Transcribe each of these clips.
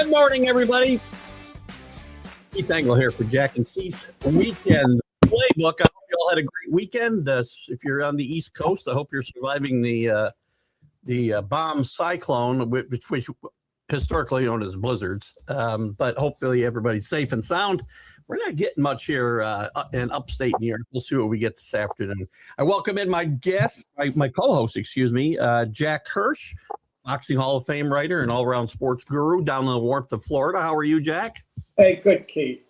Good morning, everybody. Keith Engle here for Jack and Keith Weekend Playbook. I hope you all had a great weekend. If you're on the East Coast, I hope you're surviving the bomb cyclone, which historically known as blizzards. But hopefully everybody's safe and sound. We're not getting much here in upstate New York. We'll see what we get this afternoon. I welcome in my guest, my co-host, Jack Hirsch, Boxing Hall of Fame writer and all-around sports guru down in the warmth of Florida. How are you, Jack? Hey, good, Keith.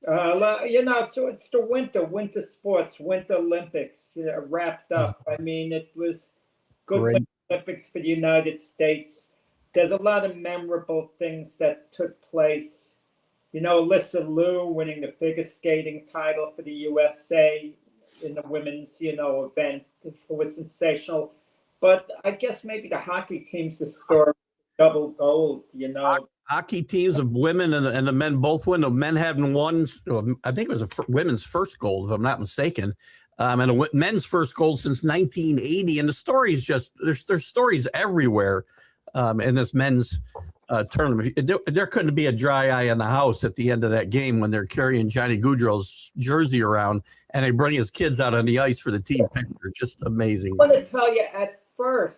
It's the winter sports, Winter Olympics wrapped up. I mean, it was good Great. Olympics for the United States. There's a lot of memorable things that took place. You know, Alyssa Liu winning the figure skating title for the USA in the women's, event. It was sensational. But I guess maybe the hockey team's the story, double gold, Hockey teams of women and the men both win. The men hadn't won, I think it was a women's first gold, if I'm not mistaken, and a men's first gold since 1980. And the stories there's stories everywhere in this men's tournament. There couldn't be a dry eye in the house at the end of that game when they're carrying Johnny Gaudreau's jersey around and they bring his kids out on the ice for the team picture. Just amazing. I want to tell you, at first,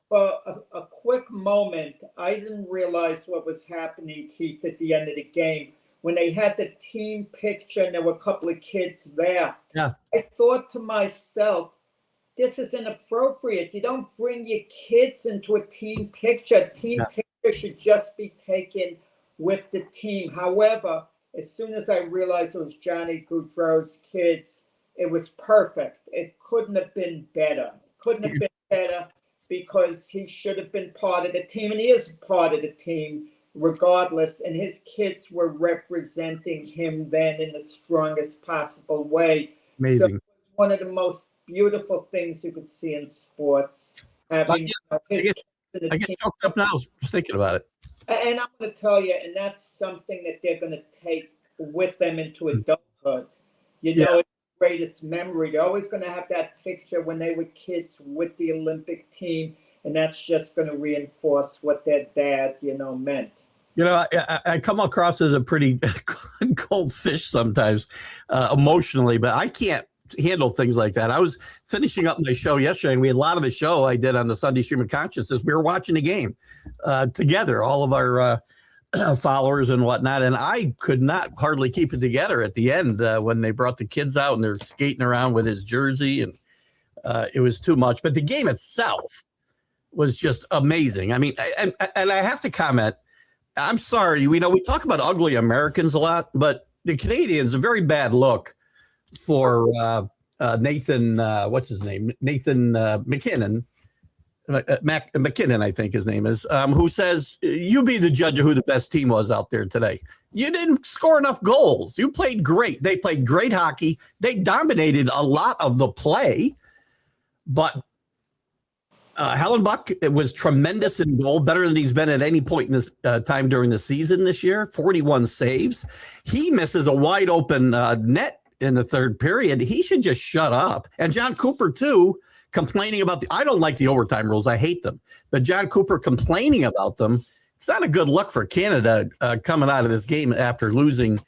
for a quick moment, I didn't realize what was happening, Keith, at the end of the game. When they had the team picture and there were a couple of kids there, yeah. I thought to myself, this is inappropriate. You don't bring your kids into a team picture. A team picture should just be taken with the team. However, as soon as I realized it was Johnny Gaudreau's kids, it was perfect. It couldn't have been better. Because he should have been part of the team, and he is part of the team regardless, and his kids were representing him then in the strongest possible way. Amazing. So it was one of the most beautiful things you could see in sports. I get choked up now just thinking about it. And I'm going to tell you, and that's something that they're going to take with them into adulthood. It's greatest memory. They're always going to have that picture when they were kids with the Olympic team, and that's just going to reinforce what their dad, meant. I come across as a pretty cold fish sometimes emotionally, but I can't handle things like that. I was finishing up my show yesterday, and we had a lot of the show I did on the Sunday Stream of Consciousness. We were watching the game together, all of our followers and whatnot, and I could not hardly keep it together at the end when they brought the kids out and they're skating around with his jersey, and it was too much. But the game itself was just amazing. I mean, and I have to comment, I'm sorry, we talk about ugly Americans a lot, but the Canadians, a very bad look for Nathan, what's his name? Nathan McKinnon. McKinnon, I think his name is, who says, you be the judge of who the best team was out there today. You didn't score enough goals. You played great. They played great hockey. They dominated a lot of the play, but Hallenbuck was tremendous in goal, better than he's been at any point in this time during the season this year, 41 saves. He misses a wide open net in the third period. He should just shut up. And John Cooper, too, complaining about I don't like the overtime rules. I hate them. But John Cooper complaining about them, it's not a good look for Canada coming out of this game after losing.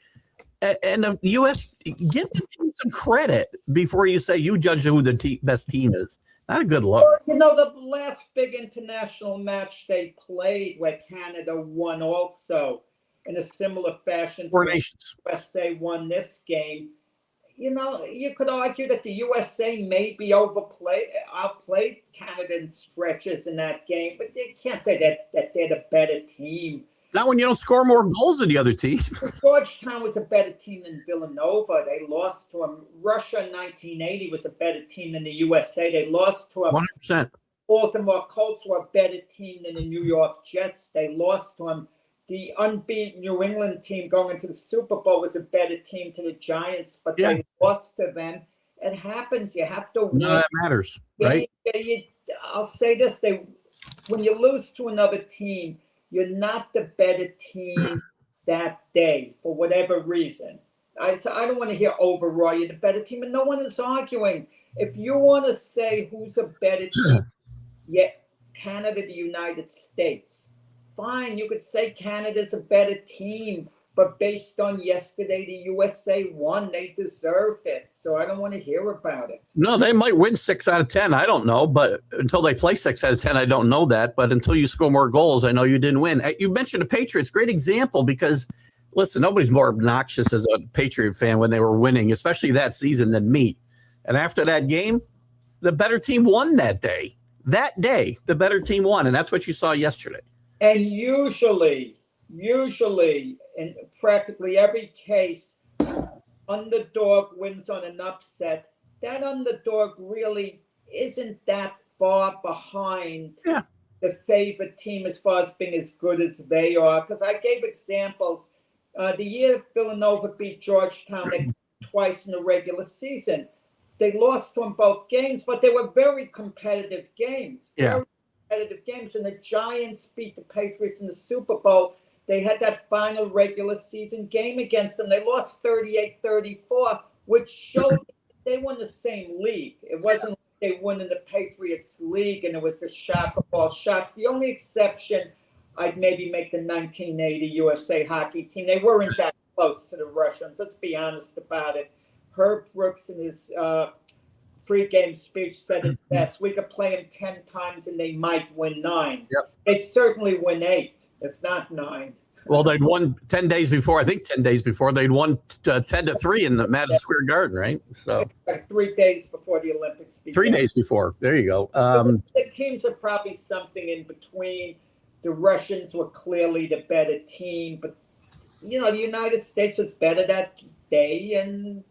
And the U.S., give the team some credit before you say you judge who the best team is. Not a good look. Well, the last big international match they played where Canada won also in a similar fashion. Four nations. USA won this game. You could argue that the USA maybe outplayed Canada in stretches in that game, but you can't say that they're the better team. Not when you don't score more goals than the other team. Georgetown was a better team than Villanova. They lost to them. Russia in 1980 was a better team than the USA. They lost to them. 100%. Baltimore Colts were a better team than the New York Jets. They lost to them. The unbeaten New England team going into the Super Bowl was a better team to the Giants, but they lost to them. It happens. You have to win. No, that matters, right? I'll say this. When you lose to another team, you're not the better team that day for whatever reason. I don't want to hear overall you're the better team, and no one is arguing. If you want to say who's a better team, Canada, the United States. fine. You could say Canada's a better team, but based on yesterday, the USA won. They deserved it. So I don't want to hear about it. No, they might win 6 out of 10. I don't know, but until they play 6 out of 10, I don't know that. But until you score more goals, I know you didn't win. You mentioned the Patriots, great example because, listen, nobody's more obnoxious as a Patriot fan when they were winning, especially that season, than me. And after that game, the better team won that day. That day, the better team won, and that's what you saw yesterday. And usually, in practically every case, underdog wins on an upset. That underdog really isn't that far behind the favorite team as far as being as good as they are. Because I gave examples. The year Villanova beat Georgetown twice in the regular season, they lost to them both games, but they were very competitive games. Yeah. Very competitive games. And the Giants beat the Patriots in the Super Bowl. They had that final regular season game against them. They lost 38-34, which showed they won the same league. It wasn't like they won in the Patriots league and it was the shock of all shocks. The only exception I'd maybe make the 1980 USA hockey team. They weren't that close to the Russians. Let's be honest about it. Herb Brooks in his pre-game speech said it best. We could play them 10 times and they might win 9. Yep. They'd certainly win 8, if not 9. Well, they'd won 10 days before. I think 10 days before they'd won 10-3 in the Madison Square Garden, right? So it's like 3 days before the Olympics began. 3 days before. There you go. The teams are probably something in between. The Russians were clearly the better team, but the United States was better that day and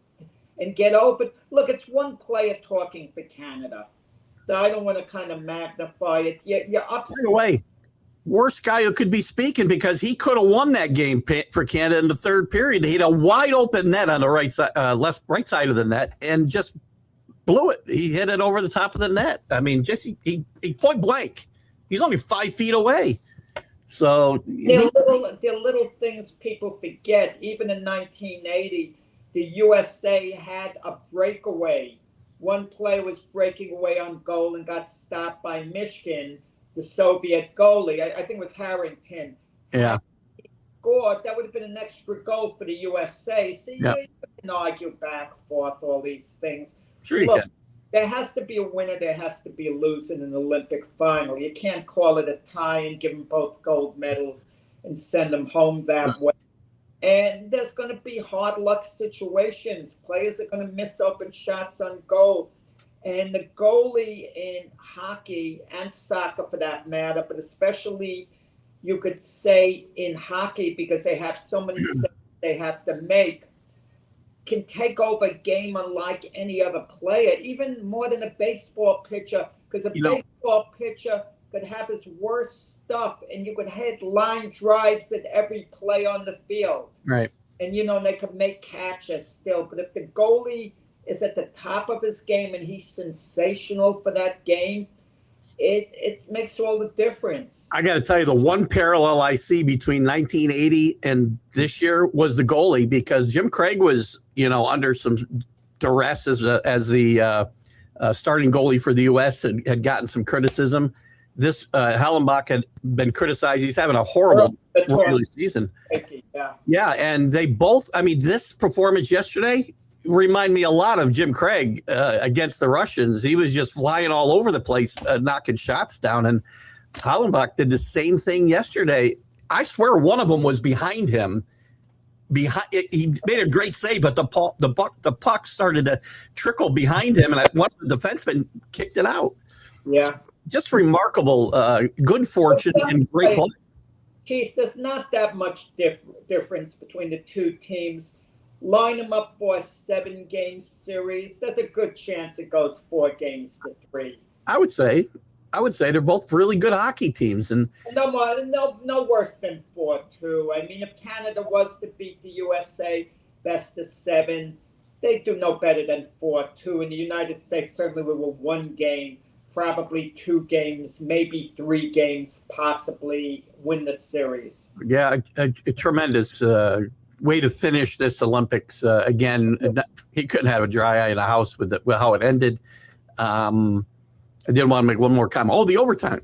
get over. Look, it's one player talking for Canada, so I don't want to kind of magnify it. You're upset. By the way, worst guy who could be speaking because he could have won that game for Canada in the third period. He had a wide open net on the right side, right side of the net, and just blew it. He hit it over the top of the net. I mean, just he point blank. He's only 5 feet away. So they're little things people forget. Even in 1980, the USA had a breakaway. One player was breaking away on goal and got stopped by Mishkin, the Soviet goalie. I think it was Harrington. Yeah. He scored. That would have been an extra goal for the USA. See, you can argue back and forth all these things. Sure you can. There has to be a winner. There has to be a loser in an Olympic final. You can't call it a tie and give them both gold medals and send them home that way. And there's going to be hard luck situations. Players are going to miss open shots on goal. And the goalie in hockey and soccer for that matter, but especially you could say in hockey because they have so many saves they have to make, can take over a game unlike any other player, even more than a baseball pitcher, because a baseball pitcher could have his worst stuff and you could hit line drives at every play on the field. Right. And, they could make catches still. But if the goalie is at the top of his game and he's sensational for that game, it makes all the difference. I got to tell you, the one parallel I see between 1980 and this year was the goalie, because Jim Craig was, under some duress as the starting goalie for the U.S. and had gotten some criticism. This Hallenbach had been criticized. He's having a horrible regular season. Yeah, and they both. I mean, this performance yesterday remind me a lot of Jim Craig against the Russians. He was just flying all over the place, knocking shots down, and Hallenbach did the same thing yesterday. I swear one of them was behind him. He made a great save, but the puck started to trickle behind him, and one of the defensemen kicked it out. Yeah, just remarkable, good fortune and great play. Keith, there's not that much difference between the two teams. Line them up for a 7-game series. There's a good chance it goes 4 games to 3. I would say they're both really good hockey teams, and no worse than 4-2. I mean, if Canada was to beat the USA best of 7, they do no better than 4-2. In the United States, certainly we were 1 game, probably 2 games, maybe 3 games, possibly win the series. Yeah, a tremendous way to finish this Olympics. Again, he couldn't have a dry eye in the house with how it ended. I did want to make one more comment. Oh, the overtime.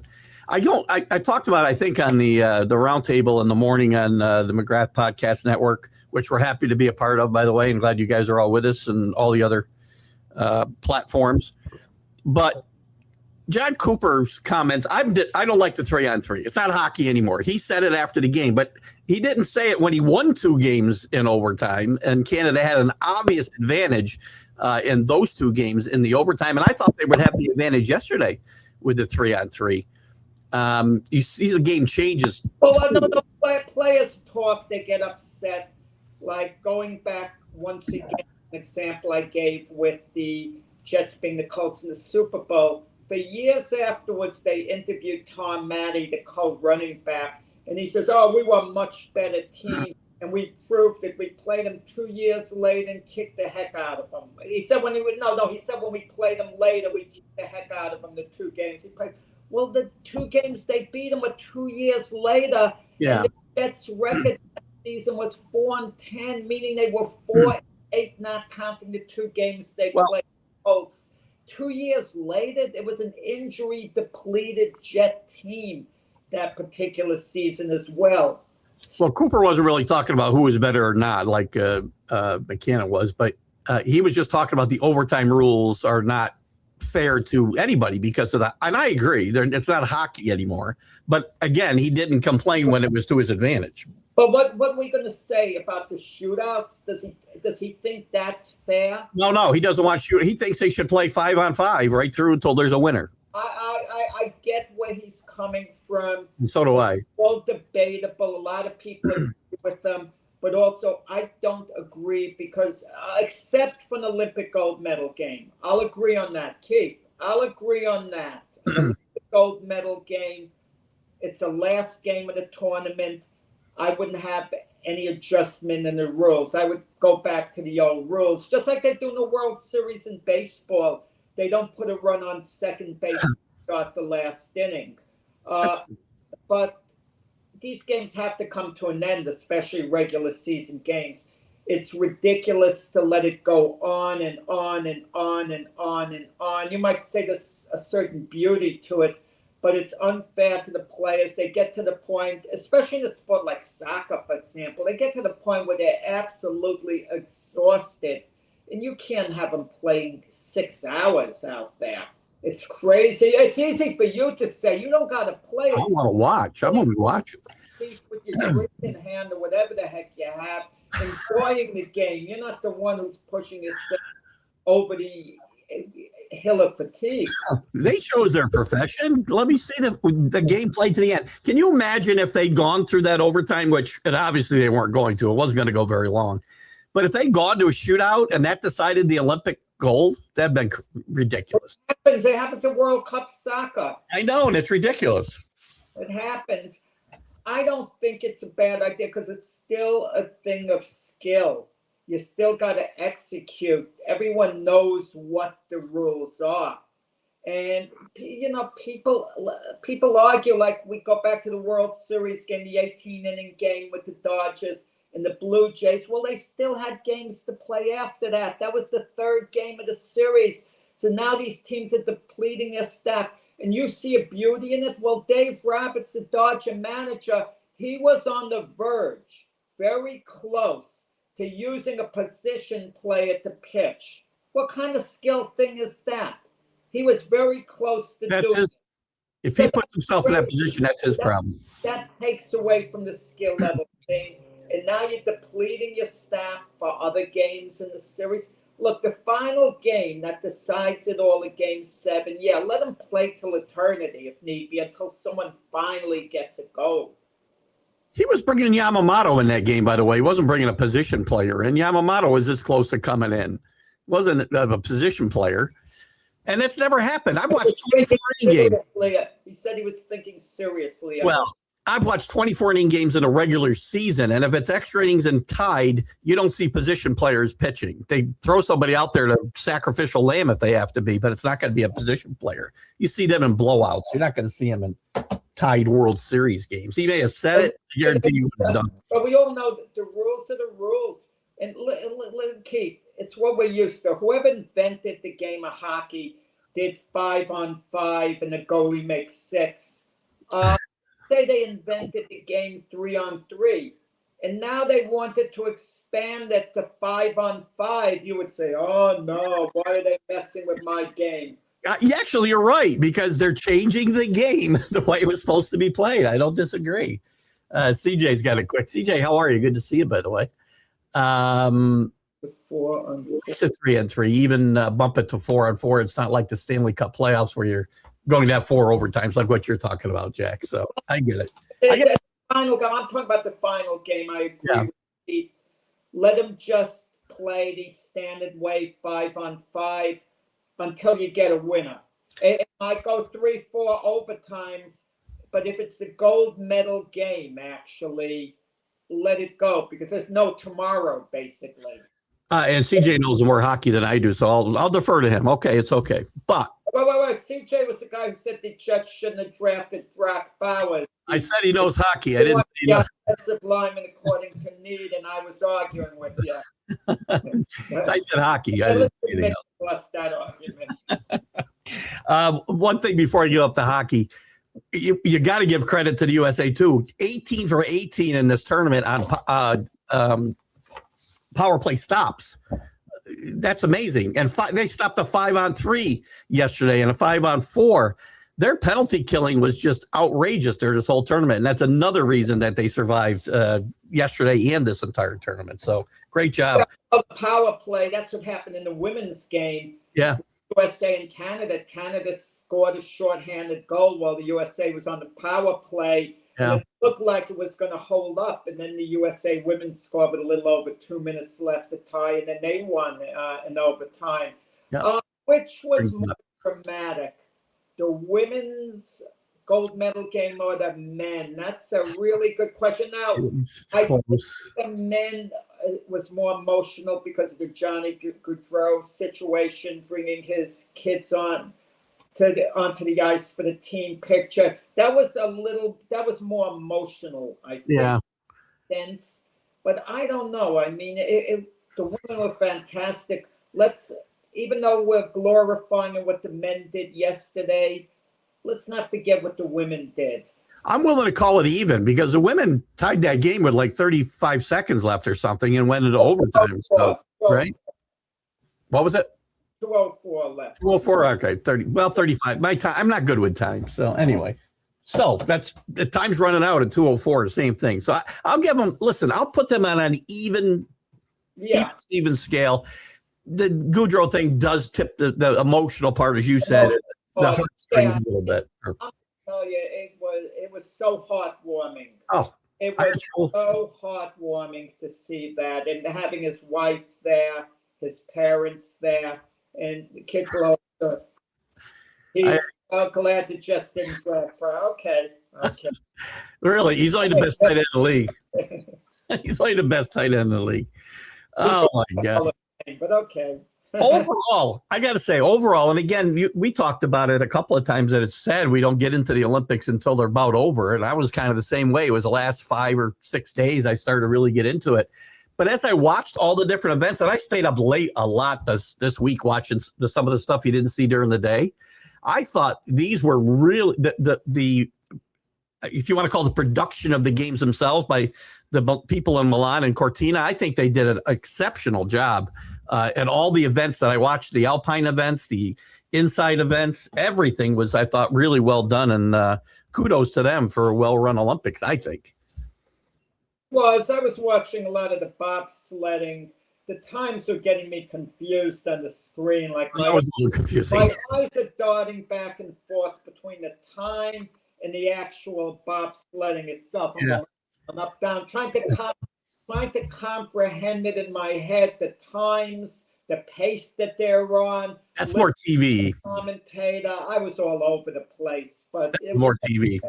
I talked about, I think, on the roundtable in the morning on the McGrath Podcast Network, which we're happy to be a part of, by the way, and glad you guys are all with us and all the other platforms. But John Cooper's comments, I don't like the 3-on-3. It's not hockey anymore. He said it after the game, but he didn't say it when he won 2 games in overtime, and Canada had an obvious advantage in those 2 games in the overtime. And I thought they would have the advantage yesterday with the 3-on-3. You see the game changes. Well, no, players talk, they get upset. Like going back once again, an example I gave with the Jets being the Colts in the Super Bowl. For years afterwards, they interviewed Tom Matty, the co-running back, and he says, "Oh, we were a much better team, and we proved it. We played them 2 years later and kicked the heck out of them." He said when he said when we played them later, we kicked the heck out of them the 2 games he played. Well, the 2 games they beat them were 2 years later. Yeah. And the Jets' record that season was 4-10, meaning they were 4-8, not counting the 2 games they played Colts. 2 years later, there was an injury-depleted Jet team that particular season as well. Well, Cooper wasn't really talking about who was better or not, like McKenna was, but he was just talking about the overtime rules are not fair to anybody because of that. And I agree, it's not hockey anymore. But again, he didn't complain when it was to his advantage. But what are we going to say about the shootouts? Does he think that's fair? No, he doesn't want to shoot. He thinks they should play 5-on-5 right through until there's a winner. I get where he's coming from. And so do I. All debatable. A lot of people agree with them. But also, I don't agree because, except for an Olympic gold medal game, I'll agree on that. Keith, I'll agree on that. The Olympic gold medal game, it's the last game of the tournament. I wouldn't have any adjustment in the rules. I would go back to the old rules, just like they do in the World Series in baseball. They don't put a run on second base to start the last inning. But these games have to come to an end, especially regular season games. It's ridiculous to let it go on and on and on and on and on. You might say there's a certain beauty to it, but it's unfair to the players. They get to the point, especially in a sport like soccer, for example, they get to the point where they're absolutely exhausted, and you can't have them playing 6 hours out there. It's crazy. It's easy for you to say. You don't got to play it. I want to watch. I'm going to watch it. With your drink in hand or whatever the heck you have, enjoying the game. You're not the one who's pushing yourself over the hill of fatigue. They chose their profession. Let me see the game played to the end. Can you imagine if they'd gone through that overtime, which and obviously they weren't going to. It wasn't going to go very long. But if they'd gone to a shootout and that decided the Olympic gold, that'd been ridiculous. It happens in World Cup soccer. I know, and it's ridiculous. It happens. I don't think it's a bad idea because it's still a thing of skill. You still got to execute. Everyone knows what the rules are. And, people argue, like we go back to the World Series game, the 18-inning game with the Dodgers and the Blue Jays. Well, they still had games to play after that. That was the 3rd game of the series. So now these teams are depleting their staff. And you see a beauty in it. Well, Dave Roberts, the Dodger manager, he was on the verge, very close to using a position player to pitch. What kind of skill thing is that? He was very close to doing it. If he puts himself in that position, that's his problem. That takes away from the skill level thing. And now you're depleting your staff for other games in the series. Look, the final game that decides it all in Game 7, let them play till eternity if need be, until someone finally gets a goal. He was bringing Yamamoto in that game, by the way. He wasn't bringing a position player in. Yamamoto was this close to coming in. Wasn't a position player. And that's never happened. I've watched 24 inning games. He said he was thinking seriously. Well, I've watched 24 inning games in a regular season, and if it's extra innings and tied, you don't see position players pitching. They throw somebody out there to sacrificial lamb if they have to be, but it's not going to be a position player. You see them in blowouts. You're not going to see them in tied World Series games. He may have said it. I guarantee you would have done it. But we all know that the rules are the rules. And Keith, it's what we're used to. Whoever invented the game of hockey did 5-on-5 and the goalie makes 6. Say they invented the game 3-on-3, and now they wanted to expand it to 5-on-5. You would say, "Oh no, why are they messing with my game?" You're right, because they're changing the game the way it was supposed to be played. I don't disagree. CJ's got it quick. CJ, how are you? Good to see you, by the way. It's a 3-on-3. Even bump it to 4-on-4. It's not like the Stanley Cup playoffs where you're going to have 4 overtimes, like what you're talking about, Jack. So I get it. The final game. I'm talking about the final game. I agree with Keith. Let them just play the standard way 5-on-5 until you get a winner. It might go 3-4 overtimes, but if it's a gold medal game, actually, let it go, because there's no tomorrow, basically. And CJ knows more hockey than I do, so I'll defer to him. Okay, it's okay. But wait. CJ was the guy who said the Jets shouldn't have drafted Brock Bowers. I said he knows hockey. I didn't say he knows. Offensive lineman according to need, and I was arguing with you. I said hockey. I didn't say anything else. That argument. One thing before I get up to hockey, you got to give credit to the USA too. 18 for 18 in this tournament on power play stops. That's amazing. And they stopped a 5-on-3 yesterday and a 5-on-4. Their penalty killing was just outrageous during this whole tournament. And that's another reason that they survived yesterday and this entire tournament. So great job. Power play. That's what happened in the women's game. Yeah. USA and Canada. Canada scored a shorthanded goal while the USA was on the power play. Yeah. It looked like it was going to hold up, and then the USA women scored with a little over 2 minutes left to tie, and then they won in overtime. Yeah. Which was more dramatic, the women's gold medal game or the men? That's a really good question. Now, I think the men was more emotional because of the Johnny Gaudreau situation, bringing his kids onto the ice for the team picture. That was more emotional, I think. Yeah. Sense. But I don't know. I mean, the women were fantastic. Even though we're glorifying what the men did yesterday, let's not forget what the women did. I'm willing to call it even, because the women tied that game with like 35 seconds left or something and went into overtime. So, right? What was it? 2:04 left. 2:04. Okay, 35. My time. I'm not good with time. So anyway, that's the time's running out at 2:04. The same thing. So I'll give them. Listen, I'll put them on an even scale. The Gaudreau thing does tip the emotional part, as you said, the heartstrings a little bit. I'll tell you, it was so heartwarming. Oh, it was so heartwarming to see that, and having his wife there, his parents there. And the kids were also, he's glad the Jets didn't draft for. Okay. Really? He's only the best tight end in the league. He's only the best tight end in the league. Oh, my God. But okay. Overall, I got to say, and again, we talked about it a couple of times, that it's sad we don't get into the Olympics until they're about over. And I was kind of the same way. It was the last 5 or 6 days I started to really get into it. But as I watched all the different events, and I stayed up late a lot this week watching some of the stuff you didn't see during the day, I thought these were really the if you want to call it the production of the games themselves by the people in Milan and Cortina. I think they did an exceptional job at all the events that I watched, the Alpine events, the inside events. Everything was, I thought, really well done, and kudos to them for a well-run Olympics, I think. Well, as I was watching a lot of the bobsledding, the times are getting me confused on the screen. Like that was a little confusing. My eyes are darting back and forth between the time and the actual bobsledding itself. I'm up, down, trying to comprehend it in my head, the times, the pace that they're on. That's more TV. Commentator. I was all over the place, but it was more TV.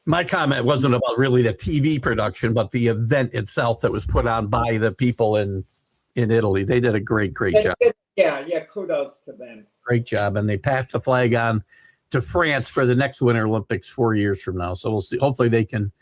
My comment wasn't about really the TV production, but the event itself that was put on by the people in Italy. They did a great job. Yeah, kudos to them. Great job. And they passed the flag on to France for the next Winter Olympics 4 years from now. So we'll see. Hopefully they can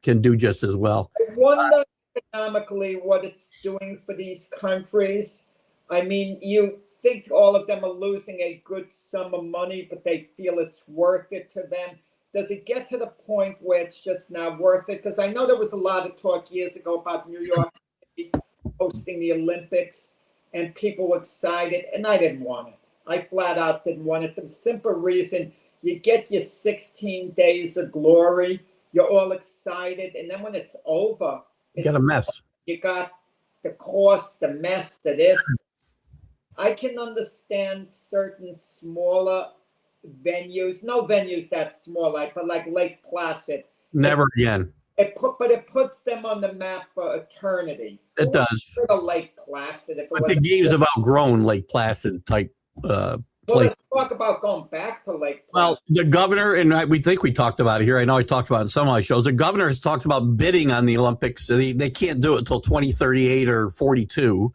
do just as well. I wonder economically what it's doing for these countries. I mean, you think all of them are losing a good sum of money, but they feel it's worth it to them. does it get to the point where it's just not worth it? Because I know there was a lot of talk years ago about New York City hosting the Olympics, and people were excited, and I didn't want it. I flat out didn't want it for the simple reason you get your 16 days of glory, you're all excited, and then when it's over, You got a mess. You got the cost, the mess, the this. I can understand certain smaller venues, no venues that small, but like Lake Placid. Never again. But it puts them on the map for eternity. It does. For Lake Placid, But the games have outgrown Lake Placid type well, place. let's talk about going back to Lake Placid. Well, the governor, and we think we talked about it here. I know I talked about it in some of my shows. The governor has talked about bidding on the Olympics. They can't do it until 2038 or 42.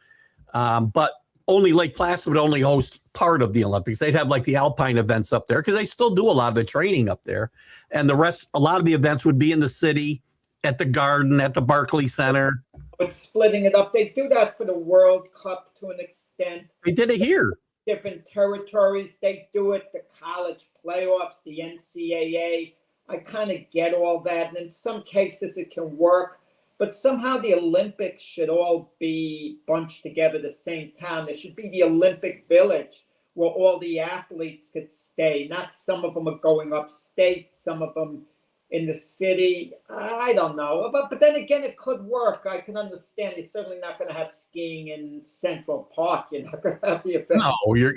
But only Lake Placid would only host part of the Olympics. They'd have like the alpine events up there because they still do a lot of the training up there. And the rest, a lot of the events would be in the city, at the Garden, at the Barclays Center. But splitting it up, they do that for the World Cup to an extent. They did it here. Different territories, they do it, the college playoffs, the NCAA. I kind of get all that. And in some cases it can work. But somehow the Olympics should all be bunched together the same time. There should be the Olympic Village where all the athletes could stay. Not some of them are going upstate, some of them in the city. I don't know. But then again, it could work. I can understand. You're certainly not going to have skiing in Central Park. You're not going to have the event. No, you're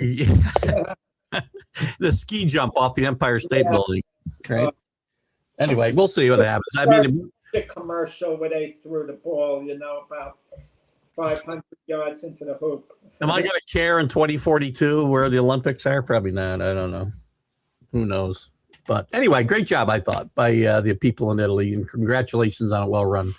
the ski jump off the Empire State Building. Right. Anyway, we'll see what happens. I mean, the commercial where they threw the ball, about 500 yards into the hoop. Am I going to care in 2042 where the Olympics are? Probably not. I don't know. Who knows? But anyway, great job, I thought, by the people in Italy, and congratulations on a well-run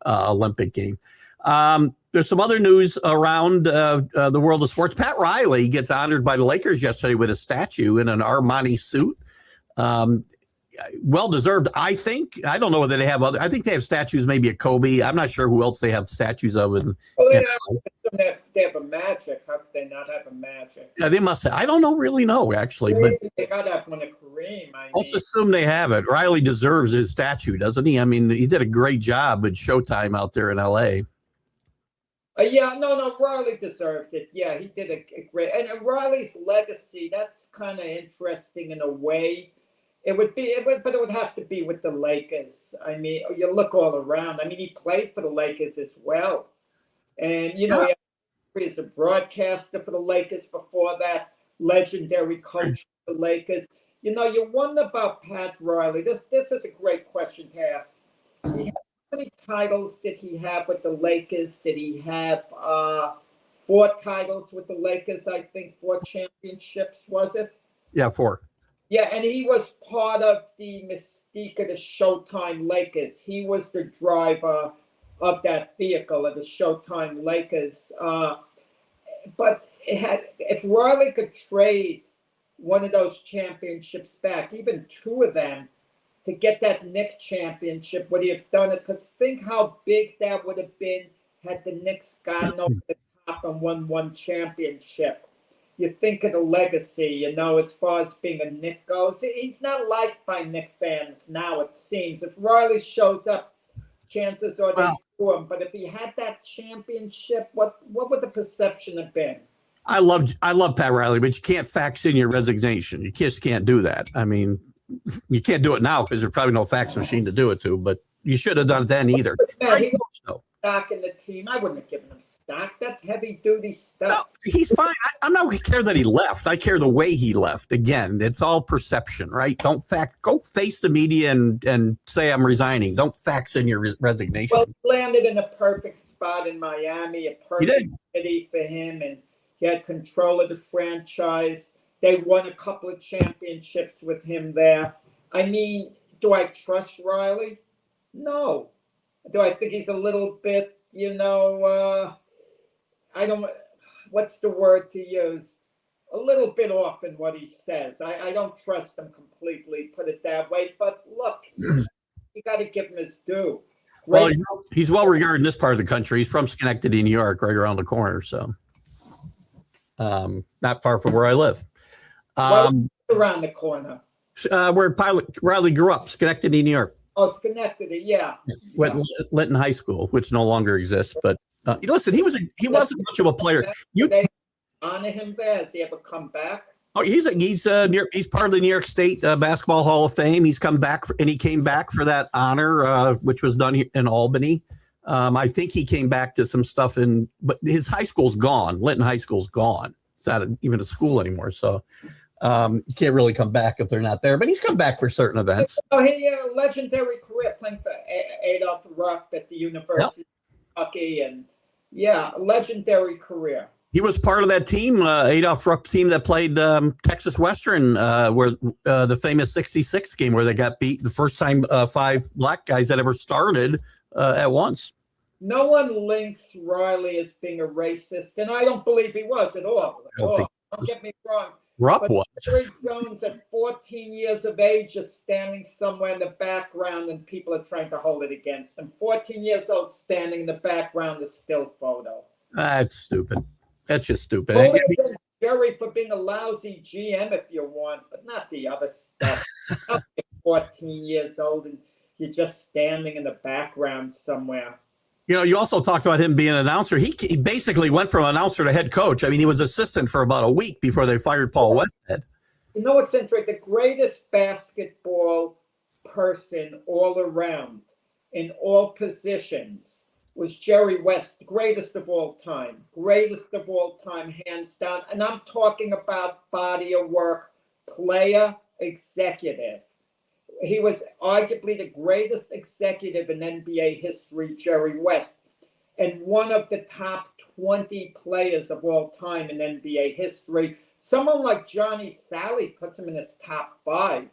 Olympic game. There's some other news around the world of sports. Pat Riley gets honored by the Lakers yesterday with a statue in an Armani suit. Well-deserved, I think. I don't know whether they have other. I think they have statues maybe at Kobe. I'm not sure who else they have statues of. They have a Magic. How could they not have a Magic? Yeah, they must have. I don't really know, actually. But they got to have one of Kareem. Let's assume they have it. Riley deserves his statue, doesn't he? I mean, he did a great job with Showtime out there in L.A. No, Riley deserves it. Yeah, he did a great. And Riley's legacy, that's kind of interesting in a way. It would have to be with the Lakers. I mean, you look all around. I mean, he played for the Lakers as well. And, he was a broadcaster for the Lakers before that, legendary coach for the Lakers. You wonder about Pat Riley. This is a great question to ask. How many titles did he have with the Lakers? Did he have 4 titles with the Lakers? I think 4 championships, was it? Yeah, 4. Yeah, and he was part of the mystique of the Showtime Lakers. He was the driver of that vehicle of the Showtime Lakers. But if Riley could trade one of those championships back, even 2 of them, to get that Knicks championship, would he have done it? Because think how big that would have been had the Knicks gotten over the top and won 1 championship. You think of the legacy, as far as being a Knick goes. He's not liked by Knick fans now, it seems. If Riley shows up, chances are they do him. But if he had that championship, what would the perception have been? I love Pat Riley, but you can't fax in your resignation. You just can't do that. I mean, you can't do it now because there's probably no fax machine to do it to, but you should have done it then either. Man, he was stock in the team. I wouldn't have given him stock. That's heavy duty stuff. No, he's fine. I don't care that he left. I care the way he left. Again, it's all perception, right? Go face the media and say I'm resigning. Don't fax in your resignation. Well, he landed in a perfect spot in Miami, a perfect city for him, and he had control of the franchise. They won a couple of championships with him there. I mean, do I trust Riley? No. Do I think he's a little bit, I don't, what's the word to use? A little bit off in what he says. I don't trust him completely, put it that way. But look, you got to give him his due. Well, he's well regarded in this part of the country. He's from Schenectady, New York, right around the corner. So not far from where I live. Well, around the corner. where Pilot Riley grew up, Schenectady, New York. Oh, Schenectady, yeah. Went Linton High School, which no longer exists. But listen, he wasn't much of a player. Did they honor him there? Has he ever come back? Oh, he's part of the New York State Basketball Hall of Fame. He's come back and he came back for that honor, which was done in Albany. I think he came back to some stuff but his high school's gone. Linton High School's gone. It's not even a school anymore. So you can't really come back if they're not there. But he's come back for certain events. Oh, he had a legendary career playing for Adolph Rupp at the University of Kentucky, and a legendary career. He was part of that team, Adolph Rupp team that played Texas Western, where the famous '66 game where they got beat the first time 5 black guys that ever started at once. No one links Riley as being a racist, and I don't believe he was at all. Don't get me wrong. Rupp was. Jerry Jones at 14 years of age is standing somewhere in the background and people are trying to hold it against him. 14 years old standing in the background, a still photo. That's stupid. That's just stupid. Only Jerry for being a lousy GM if you want, but not the other stuff. 14 years old and you're just standing in the background somewhere. You know, you also talked about him being an announcer. He basically went from announcer to head coach. I mean, he was assistant for about a week before they fired Paul Westhead. You know what's interesting? The greatest basketball person all around in all positions was Jerry West, greatest of all time. Greatest of all time, hands down. And I'm talking about body of work, player, executive. He was arguably the greatest executive in NBA history, Jerry West, and one of the top 20 players of all time in NBA history. Someone like Johnny Sally puts him in his top 5.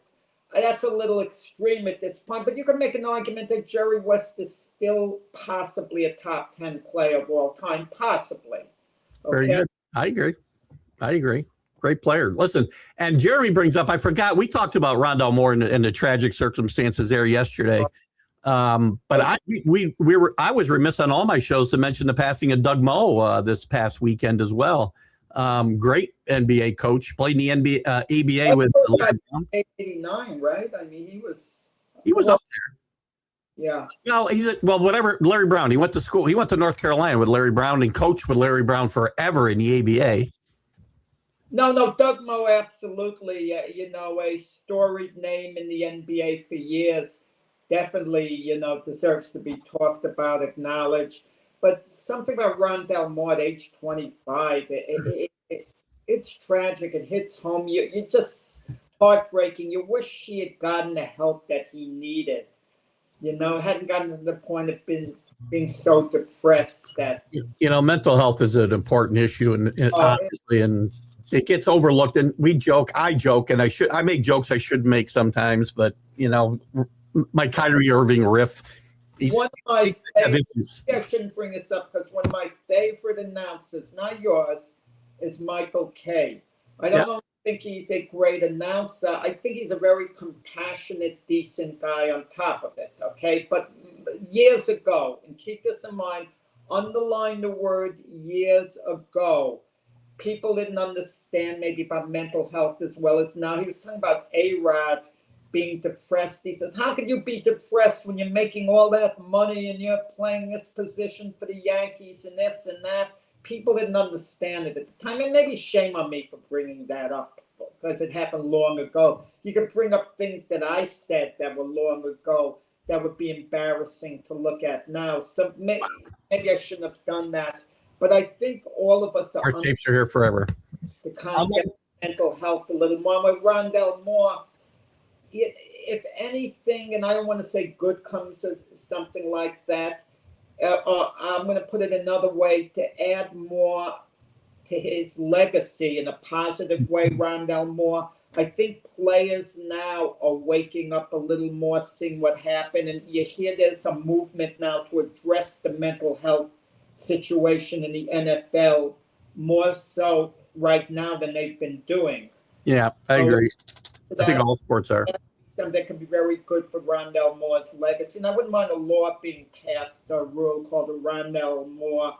That's a little extreme at this point, but you can make an argument that Jerry West is still possibly a top 10 player of all time, possibly. Okay? Very good. I agree. Great player. Listen, and Jeremy brings up, I forgot, we talked about Rondell Moore and the tragic circumstances there yesterday. But I was remiss on all my shows to mention the passing of Doug Moe this past weekend as well. Great NBA coach, played in the ABA with 89, right? I mean, he was up there. Yeah. No, whatever. Larry Brown. He went to school. He went to North Carolina with Larry Brown and coached with Larry Brown forever in the ABA. No, Doug Moe, absolutely. A storied name in the NBA for years. Definitely, deserves to be talked about, acknowledged. But something about Rondell Moore at age 25, it's tragic. It hits home. You just heartbreaking. You wish he had gotten the help that he needed. Hadn't gotten to the point of being so depressed that. Mental health is an important issue, and obviously, and it gets overlooked. And I joke, and I make jokes I shouldn't make sometimes, but my Kyrie Irving riff. One of my favorites, I shouldn't bring this up because one of my favorite announcers, not yours, is Michael Kay. I don't think he's a great announcer. I think he's a very compassionate, decent guy on top of it, okay? But years ago, and keep this in mind, underline the word years ago, people didn't understand maybe about mental health as well as now. He was talking about A-Rod being depressed. He says, how can you be depressed when you're making all that money and you're playing this position for the Yankees and this and that? People didn't understand it at the time. And maybe shame on me for bringing that up because it happened long ago. You could bring up things that I said that were long ago that would be embarrassing to look at now. So maybe I shouldn't have done that. But I think all of us our tapes are here forever. The concept of mental health a little more. With Rondell Moore, if anything, and I don't want to say good comes as something like that, I'm going to put it another way to add more to his legacy in a positive way, Rondell Moore. I think players now are waking up a little more, seeing what happened, and you hear there's a movement now to address the mental health situation in the NFL more so right now than they've been doing. Yeah, I agree. I think all sports are. Something that can be very good for Rondell Moore's legacy. And I wouldn't mind a law being passed, a rule called the Rondell Moore,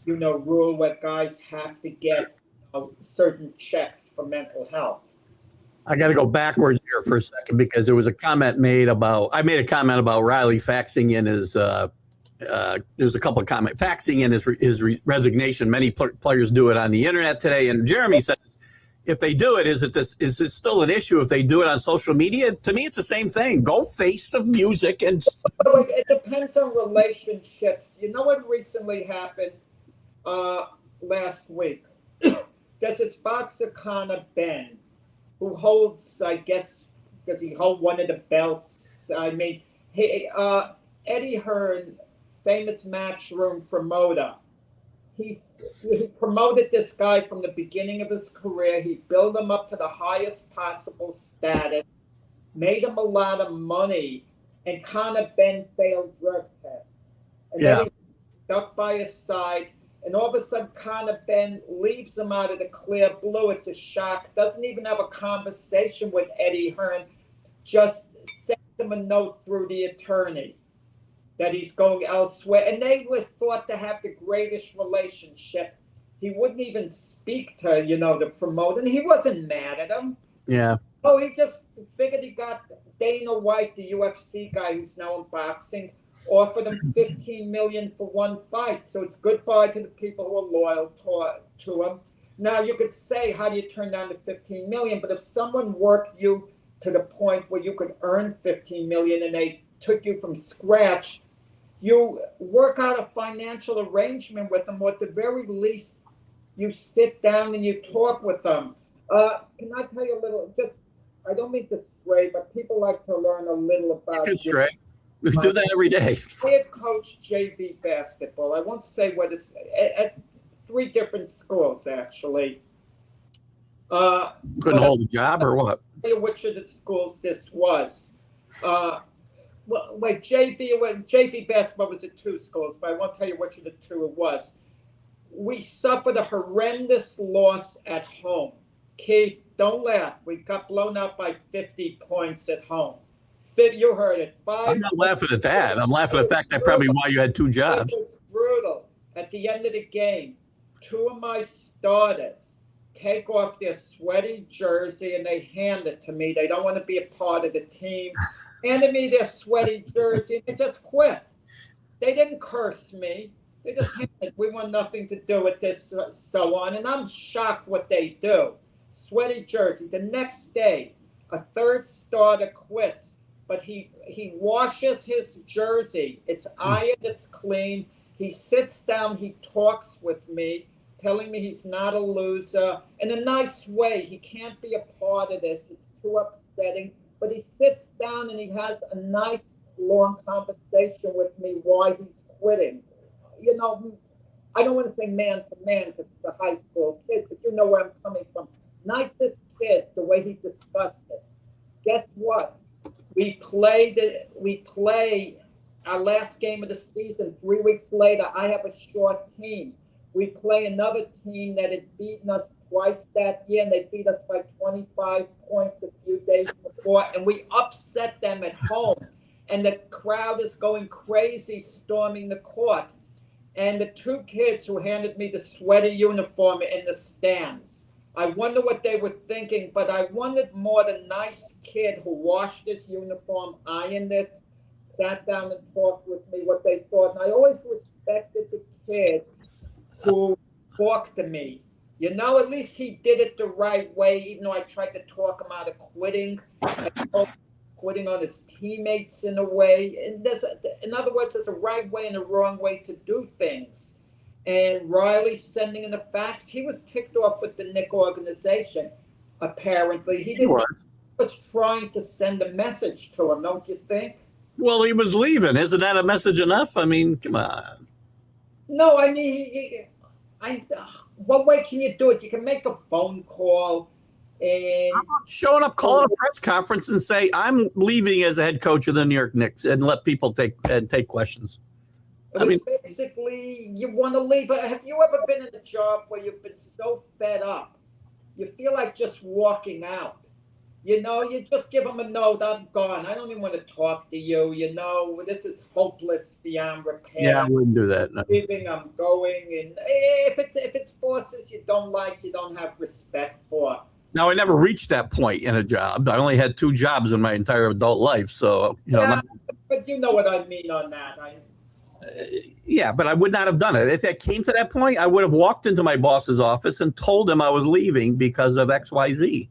rule where guys have to get certain checks for mental health. I got to go backwards here for a second because there was a comment made about. I made a comment about Riley faxing in his. There's a couple of comments faxing in his resignation. Many players do it on the internet today, and Jeremy says, if they do it, is it still an issue if they do it on social media? To me, it's the same thing. Go face the music and. It depends on relationships. You know what recently happened last week? There's this boxer, Conor Ben, who holds, I guess, because he holds one of the belts. I mean, Eddie Hearn, famous matchroom promoter. He promoted this guy from the beginning of his career. He built him up to the highest possible status, made him a lot of money, and Conor Ben failed drug tests. And then he stuck by his side, and all of a sudden Conor Ben leaves him out of the clear blue. It's a shock. Doesn't even have a conversation with Eddie Hearn. Just sends him a note through the attorney that he's going elsewhere. And they were thought to have the greatest relationship. He wouldn't even speak to, the promoter. And he wasn't mad at him. Yeah. Oh, he just figured he got Dana White, the UFC guy who's now in boxing, offered him $15 million for one fight. So it's goodbye to the people who are loyal to him. Now, you could say, how do you turn down the $15 million? But if someone worked you to the point where you could earn $15 million and they took you from scratch, you work out a financial arrangement with them, or at the very least, you sit down and you talk with them. Can I tell you a little? I don't mean to stray, but people like to learn a little about. You stray. We do that every day. I had coached JV basketball. I won't say what it's at 3 different schools actually. Couldn't hold a job or what? I'll tell you which of the schools this was. JV basketball was at 2 schools, but I won't tell you which of the 2 it was. We suffered a horrendous loss at home. Keith, don't laugh. We got blown out by 50 points at home. You heard it. I'm not laughing at that. I'm laughing at the fact that probably why you had 2 jobs. It was brutal. At the end of the game, 2 of my starters take off their sweaty jersey and they hand it to me. They don't want to be a part of the team. Handed me their sweaty jersey and they just quit. They didn't curse me. They just handed, we want nothing to do with this, so on. And I'm shocked what they do. Sweaty jersey. The next day, a 3rd starter quits, but he washes his jersey. It's ironed, it's clean. He sits down, he talks with me, telling me he's not a loser in a nice way. He can't be a part of this. It's too upsetting. But he sits down and he has a nice, long conversation with me why he's quitting. I don't want to say man to man because it's a high school kid, but you know where I'm coming from. Nicest kid, the way he discussed it. Guess what? We play our last game of the season. 3 weeks later, I have a short team. We play another team that had beaten us twice that year, and they beat us by 25 points a few days before, and we upset them at home. And the crowd is going crazy, storming the court. And the 2 kids who handed me the sweaty uniform in the stands, I wonder what they were thinking, but I wondered more the nice kid who washed his uniform, ironed it, sat down and talked with me what they thought. And I always respected the kid who talked to me. At least he did it the right way, even though I tried to talk him out of quitting. Quitting on his teammates in a way. And in other words, there's a right way and a wrong way to do things. And Riley sending in the fax, he was ticked off with the Knick organization, apparently. He was trying to send a message to him, don't you think? Well, he was leaving. Isn't that a message enough? I mean, come on. No, I mean, what way can you do it? You can make a phone call. And showing up, calling a press conference and say, I'm leaving as the head coach of the New York Knicks, and let people take questions. Basically, you want to leave. Have you ever been in a job where you've been so fed up, you feel like just walking out? You just give them a note, I'm gone. I don't even want to talk to you. This is hopeless beyond repair. Yeah, I wouldn't do that. No. Leaving, I'm going. And if it's bosses you don't like, you don't have respect for. Now, I never reached that point in a job. I only had 2 jobs in my entire adult life. So, but you know what I mean on that. Yeah, but I would not have done it. If it came to that point, I would have walked into my boss's office and told him I was leaving because of XYZ.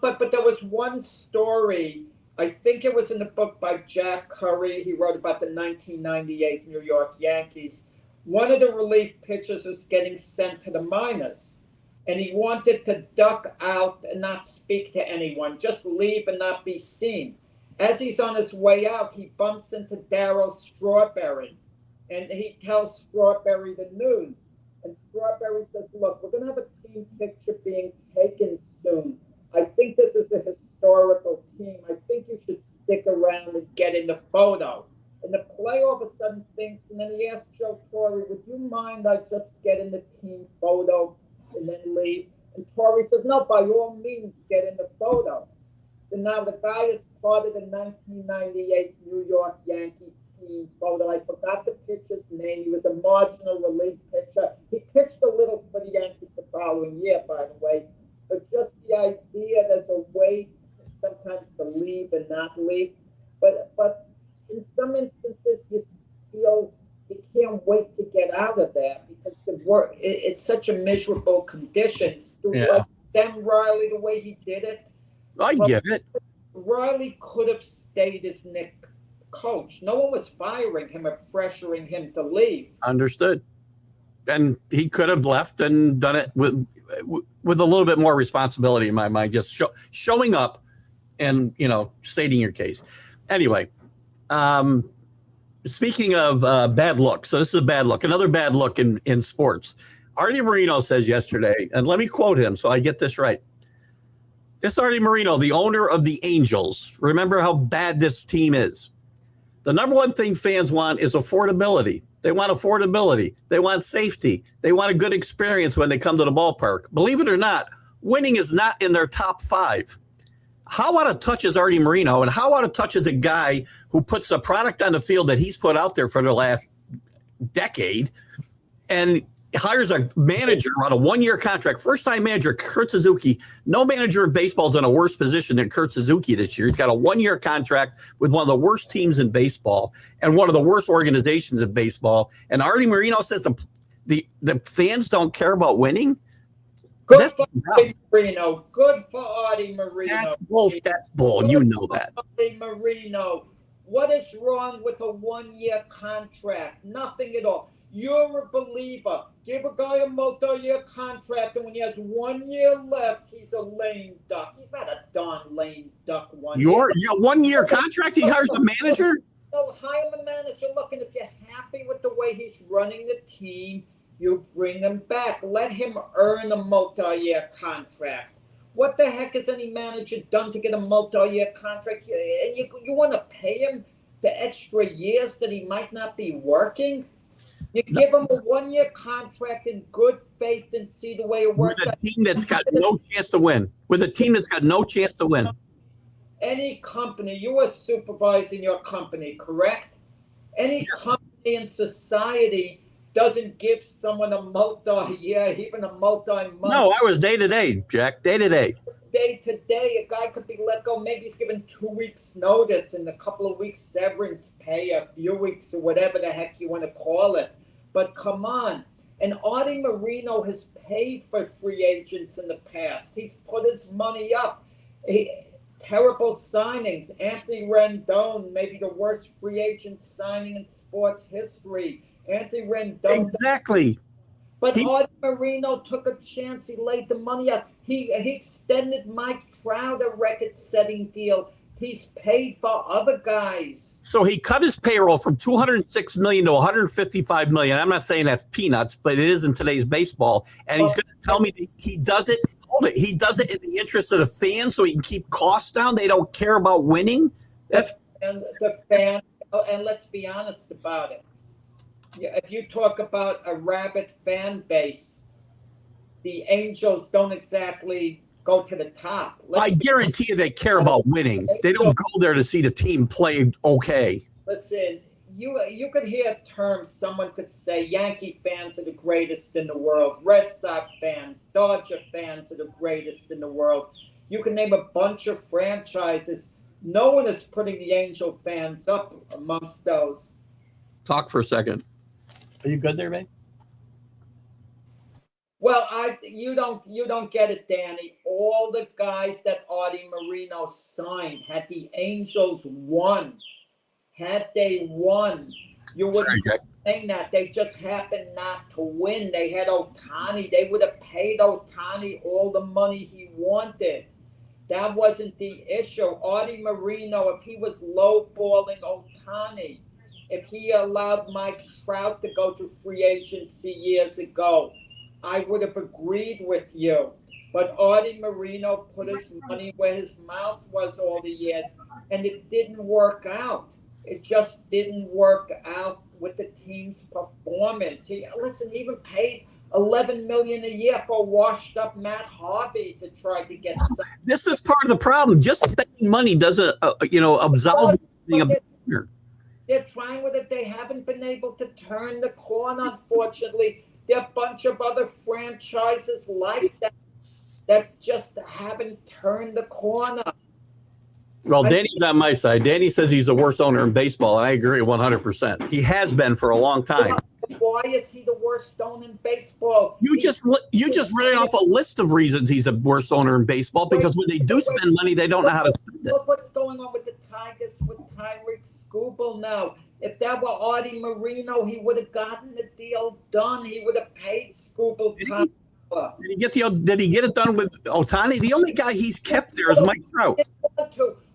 But there was one story, I think it was in the book by Jack Curry. He wrote about the 1998 New York Yankees. One of the relief pitchers was getting sent to the minors, and he wanted to duck out and not speak to anyone, just leave and not be seen. As he's on his way out, he bumps into Darryl Strawberry, and he tells Strawberry the news. And Strawberry says, look, we're going to have a team picture being taken soon. I think this is a historical team. I think you should stick around and get in the photo. And the player all of a sudden thinks, and then he asks Joe Torre, would you mind I just get in the team photo and then leave? And Torre says, no, by all means, get in the photo. And now the guy is part of the 1998 New York Yankee team photo. I forgot the pitcher's name. He was a marginal relief pitcher. He pitched a little for the Yankees the following year, by the way. But just the idea there's a way sometimes to leave and not leave. But in some instances, you feel you can't wait to get out of there because it's such a miserable condition. Yeah. Then Riley, the way he did it, I get it. Riley could have stayed as Nick coach. No one was firing him or pressuring him to leave. Understood. And he could have left and done it with a little bit more responsibility in my mind, just showing up and, stating your case. Anyway, speaking of bad luck, so this is a bad look, another bad look in sports. Artie Moreno says yesterday, and let me quote him so I get this right. This Artie Moreno, the owner of the Angels. Remember how bad this team is. The number one thing fans want is affordability. They want affordability. They want safety. They want a good experience when they come to the ballpark. Believe it or not, winning is not in their top 5. How out of touch is Artie Moreno, and how out of touch is a guy who puts a product on the field that he's put out there for the last decade and hires a manager on a 1-year contract, first-time manager, Kurt Suzuki. No manager of baseball is in a worse position than Kurt Suzuki this year. He's got a 1-year contract with one of the worst teams in baseball and one of the worst organizations in baseball. And Artie Moreno says the fans don't care about winning. Good for Artie Moreno. Good for Artie Moreno. That's bull. That's bull. You know that. Artie Moreno. What is wrong with a 1-year contract? Nothing at all. You're a believer. Give a guy a multi-year contract, and when he has 1 year left, he's a lame duck. He's not a darn lame duck. Your 1-year contract? He hires a manager? So hire the manager. Look, and if you're happy with the way he's running the team, you bring him back. Let him earn a multi-year contract. What the heck has any manager done to get a multi-year contract? You want to pay him for extra years that he might not be working? You give him a 1-year contract in good faith and see the way it works. With a team that's got no chance to win. With a team that's got no chance to win. Any company, you are supervising your company, correct? Any company in society doesn't give someone a multi-year, even a multi-month. No, I was day to day, Jack. Day to day. Day to day, a guy could be let go. Maybe he's given 2 weeks notice and a couple of weeks severance pay, a few weeks or whatever the heck you want to call it. But come on. And Artie Moreno has paid for free agents in the past. He's put his money up. Terrible signings. Anthony Rendon, maybe the worst free agent signing in sports history. Anthony Rendon. Exactly. But Artie Moreno took a chance. He laid the money out. He extended Mike Trout a record-setting deal. He's paid for other guys. So he cut his payroll from $206 million to $155 million. I'm not saying that's peanuts, but it is in today's baseball. And he's going to tell me that he does it. Hold it. He does it in the interest of the fans, so he can keep costs down. They don't care about winning. That's and the fans. And let's be honest about it. If you talk about a rabid fan base, the Angels don't exactly go to the top. I guarantee you they care about winning. They don't go there to see the team play okay. Listen, you could hear terms. Someone could say Yankee fans are the greatest in the world. Red Sox fans, Dodger fans are the greatest in the world. You can name a bunch of franchises. No one is putting the Angel fans up amongst those. Talk for a second. Are you good there, man? Well, you don't get it, Danny. All the guys that Artie Moreno signed, had the Angels won, had they won, you wouldn't be saying that. They just happened not to win. They had Ohtani. They would have paid Ohtani all the money he wanted. That wasn't the issue. Artie Moreno, if he was lowballing Ohtani, if he allowed Mike Trout to go to free agency years ago, I would have agreed with you. But Artie Moreno put his money where his mouth was all the years, and it didn't work out. It just didn't work out with the team's performance. He even paid $11 million a year for washed-up Matt Harvey to try to get. This is part of the problem. Just spending money doesn't, absolve being a beginner. They're trying with it. They haven't been able to turn the corner, unfortunately. There are a bunch of other franchises like that just haven't turned the corner. Well, Danny's on my side. Danny says he's the worst owner in baseball, and I agree 100%. He has been for a long time. Why is he the worst owner in baseball? You just ran off a list of reasons he's the worst owner in baseball, because when they do spend money, they don't know how to spend it. Look what's going on with the Tigers with Tyreek Skubal now. If that were Artie Moreno, he would have gotten the deal done. He would have paid Skubal. Did he get it done with Ohtani? The only guy he's kept there is Mike Trout.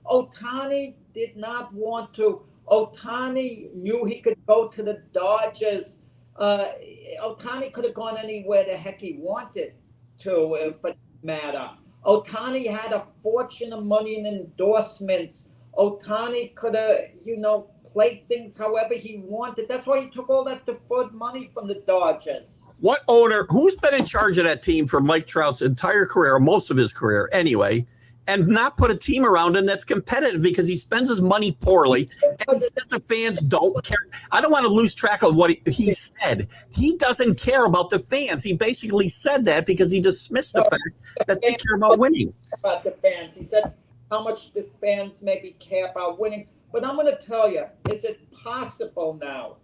Ohtani did not want to. Ohtani knew he could go to the Dodgers. Ohtani could have gone anywhere the heck he wanted to, if it matter. Ohtani had a fortune of money in endorsements. Ohtani could have, played things however he wanted. That's why he took all that deferred money from the Dodgers. What owner, who's been in charge of that team for Mike Trout's entire career, or most of his career anyway, and not put a team around him that's competitive, because he spends his money poorly and he says the fans don't care. I don't want to lose track of what he said. He doesn't care about the fans. He basically said that because he dismissed the fact that they care about winning. About the fans. He said how much the fans maybe care about winning. But I'm going to tell you, is it possible now?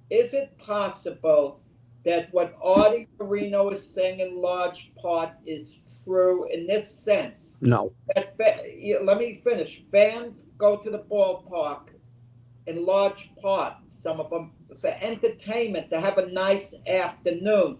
Is it possible that what Artie Moreno is saying in large part is true in this sense? No. Let me finish. Fans go to the ballpark in large part, some of them, for entertainment, to have a nice afternoon.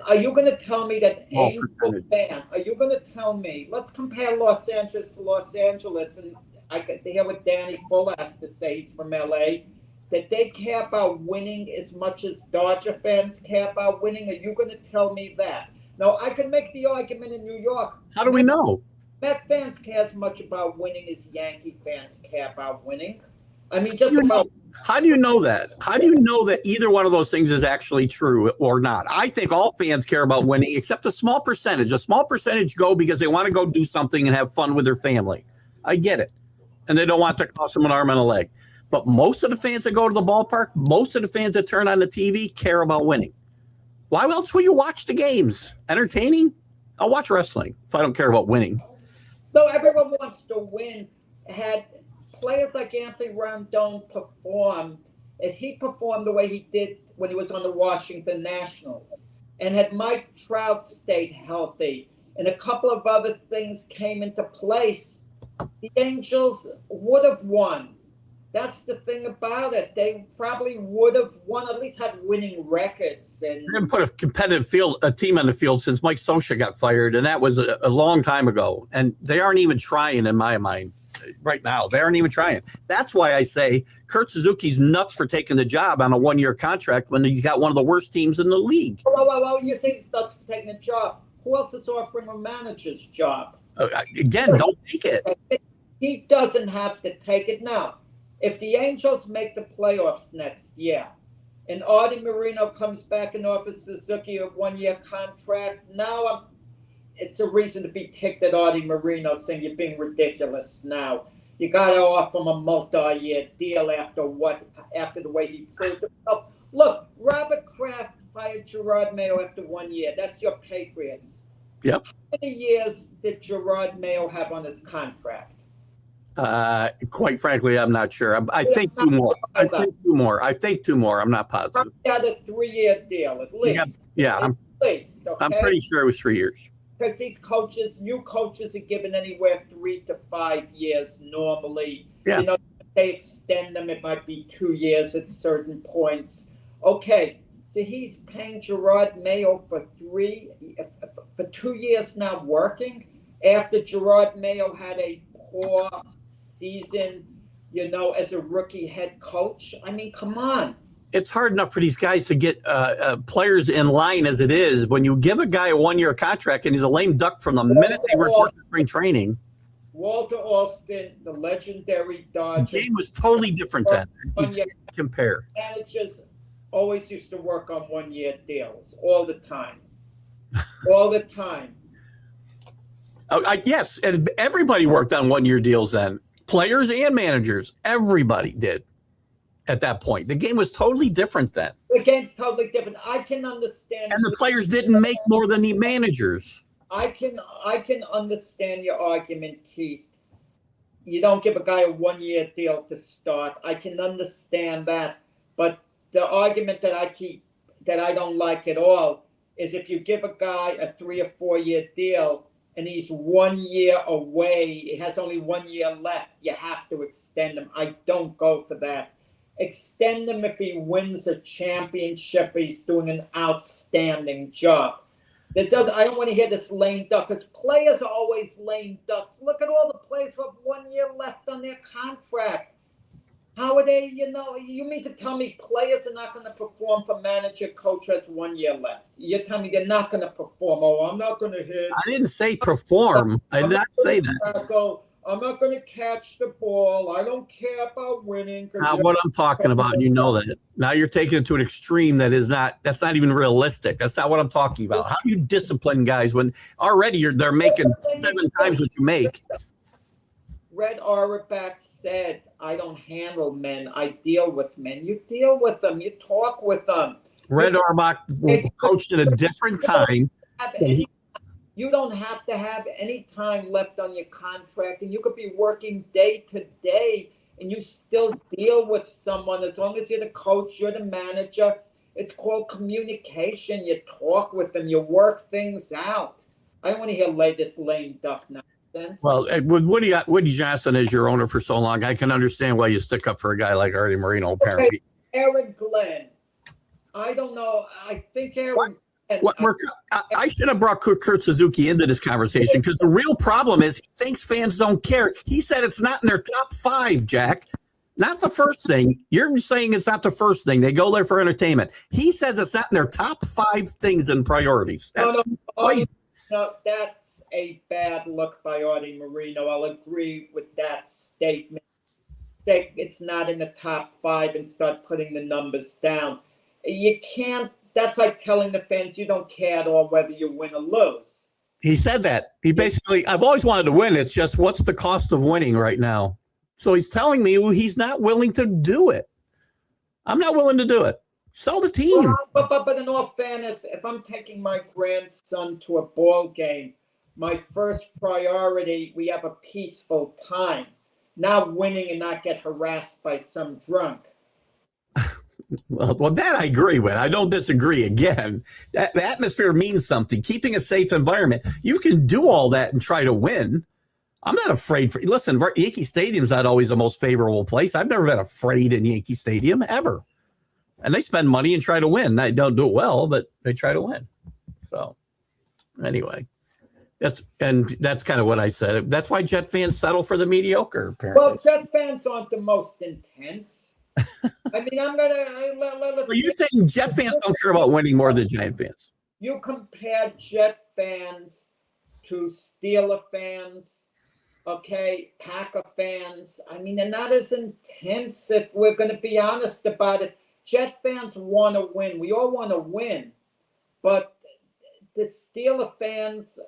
Are you going to tell me that Angel fan, are you going to tell me, let's compare Los Angeles to Los Angeles, and I could hear what Danny Fuller has to say, he's from LA, that they care about winning as much as Dodger fans care about winning? Are you going to tell me that? No, I can make the argument in New York. How do we know? Met fans care as much about winning as Yankee fans care about winning. I mean, how do you know that? How do you know that either one of those things is actually true or not? I think all fans care about winning, except a small percentage. A small percentage go because they want to go do something and have fun with their family. I get it. And they don't want to cost them an arm and a leg. But most of the fans that go to the ballpark, most of the fans that turn on the TV care about winning. Why else would you watch the games? Entertaining? I'll watch wrestling if I don't care about winning. So everyone wants to win. Had players like Anthony Rondon performed, if he performed the way he did when he was on the Washington Nationals, and had Mike Trout stayed healthy, and a couple of other things came into place, the Angels would have won. That's the thing about it. They probably would have won, at least had winning records. And they haven't put a competitive team on the field since Mike Scioscia got fired, and that was a long time ago. And they aren't even trying, in my mind, right now. They aren't even trying. That's why I say Kurt Suzuki's nuts for taking the job on a one-year contract when he's got one of the worst teams in the league. Well, you say he's nuts for taking the job. Who else is offering a manager's job? Again, don't take it. He doesn't have to take it now. If the Angels make the playoffs next year and Artie Moreno comes back and offers Suzuki a one-year contract, now it's a reason to be ticked at Artie Moreno, saying you're being ridiculous now. You got to offer him a multi-year deal after the way he proved himself. Look, Robert Kraft fired Gerard Mayo after 1 year. That's your Patriots. Yep. How many years did Gerard Mayo have on his contract? Quite frankly, I'm not sure. I think two more. I think two more. I'm not positive. He had a 3-year deal at least. Yeah. At least, okay? I'm pretty sure it was 3 years. Because these coaches, new coaches, are given anywhere 3 to 5 years normally. Yeah. You know, if they extend them, it might be 2 years at certain points. Okay, so he's paying Gerard Mayo for 2 years now working after Gerard Mayo had a poor season, you know, as a rookie head coach. I mean, come on. It's hard enough for these guys to get players in line as it is. When you give a guy a 1-year contract and he's a lame duck from the minute they report to spring training. Walter Alston, the legendary Dodger. The game was totally different then. You can't compare. Managers always used to work on 1-year deals all the time. All the time. Yes, and everybody worked on 1-year deals then. Players and managers, everybody did at that point. The game was totally different then. The game's totally different. I can understand. And the players didn't make more than the managers. I can understand your argument, Keith. You don't give a guy a 1-year deal to start. I can understand that. But the argument that I don't like at all is if you give a guy a 3 or 4 year deal and he's 1 year away, he has only 1 year left, you have to extend him. I don't go for that. Extend him if he wins a championship. He's doing an outstanding job. I don't want to hear this lame duck, because players are always lame ducks. Look at all the players who have 1 year left on their contract. How are they, you mean to tell me players are not going to perform for manager, coach has 1 year left? You're telling me they're not going to perform. Oh, I'm not going to hit. I didn't say perform. I did not say that. I'm not going to catch the ball. I don't care about winning. Not what I'm talking about. You know that. Now you're taking it to an extreme that's not even realistic. That's not what I'm talking about. How do you discipline guys when already they're making 7 times what you make? Red Auerbach said, I don't handle men. I deal with men. You deal with them. You talk with them. Red Auerbach coached at a different time. You don't have to have any time left on your contract, and you could be working day to day, and you still deal with someone. As long as you're the coach, you're the manager. It's called communication. You talk with them. You work things out. I don't want to hear this lame duck nonsense. Well, with Woody Johnson as your owner for so long, I can understand why you stick up for a guy like Artie Moreno, apparently. Okay, Aaron Glenn. I don't know. I think Aaron... I should have brought Kurt Suzuki into this conversation, because the real problem is he thinks fans don't care. He said it's not in their top 5, Jack. Not the first thing. You're saying it's not the first thing. They go there for entertainment. He says it's not in their top 5 things and priorities. That's crazy. No, that's a bad look by Artie Moreno. I'll agree with that statement. Say it's not in the top 5 and start putting the numbers down. You can't. That's like telling the fans you don't care at all whether you win or lose. He said that. He basically, I've always wanted to win. It's just, what's the cost of winning right now? So he's telling me he's not willing to do it. I'm not willing to do it. Sell the team. But in all fairness, if I'm taking my grandson to a ball game, my first priority, we have a peaceful time, not winning and not get harassed by some drunk. Well, that I agree with. I don't disagree. Again, the atmosphere means something. Keeping a safe environment. You can do all that and try to win. I'm not afraid. Listen, Yankee Stadium's not always the most favorable place. I've never been afraid in Yankee Stadium, ever. And they spend money and try to win. They don't do it well, but they try to win. So, anyway, that's kind of what I said. That's why Jet fans settle for the mediocre, apparently. Well, Jet fans aren't the most intense. I mean, I'm going to... Are you saying Jet fans don't care about winning more than Giant fans? You compare Jet fans to Steeler fans, okay, Packer fans. I mean, they're not as intense, if we're going to be honest about it. Jet fans want to win. We all want to win. But the Steeler fans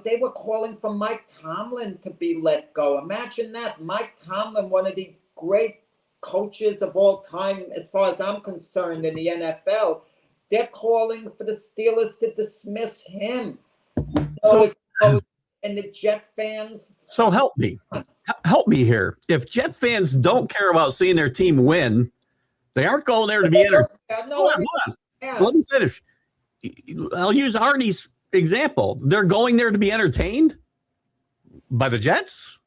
they were calling for Mike Tomlin to be let go. Imagine that. Mike Tomlin, one of the great coaches of all time, as far as I'm concerned, in the NFL, they're calling for the Steelers to dismiss him. And the Jet fans. So help me here. If Jet fans don't care about seeing their team win, they aren't going there to be entertained. Hold on. Yeah. Let me finish. I'll use Artie's example. They're going there to be entertained by the Jets.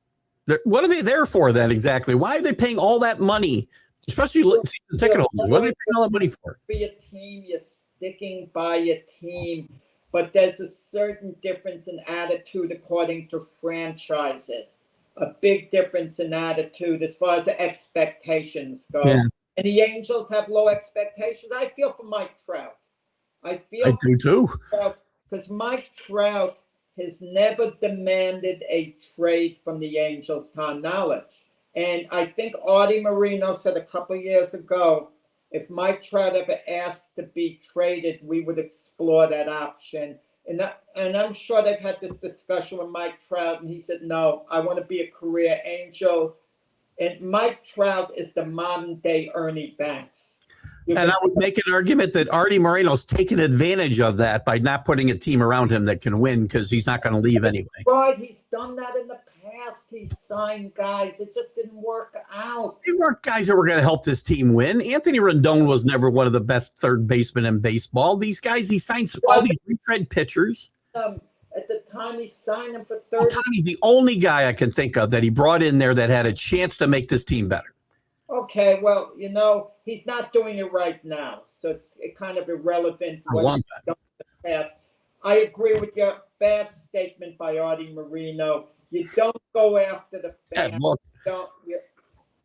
What are they there for then exactly? Why are they paying all that money, especially the ticket holders? What are they paying all that money for? Be a team, you're sticking by a team, but there's a certain difference in attitude according to franchises. A big difference in attitude as far as the expectations go. Yeah. And the Angels have low expectations. I feel for Mike Trout. I do too. Because Mike Trout has never demanded a trade from the Angels, to our knowledge. And I think Artie Moreno said a couple of years ago, if Mike Trout ever asked to be traded, we would explore that option. And I'm sure they've had this discussion with Mike Trout, and he said, no, I want to be a career Angel. And Mike Trout is the modern-day Ernie Banks. And I would make an argument that Artie Moreno's taken advantage of that by not putting a team around him that can win because he's not going to leave anyway. Right, he's done that in the past. He's signed guys. It just didn't work out. They weren't guys that were going to help this team win. Anthony Rendon was never one of the best third basemen in baseball. These guys, he signed all these retread pitchers. At the time, he signed them for 30. He's the only guy I can think of that he brought in there that had a chance to make this team better. Okay, well, he's not doing it right now, so it's kind of irrelevant. What he's done in the past. I agree with your bad statement by Artie Moreno. You don't go after the fans.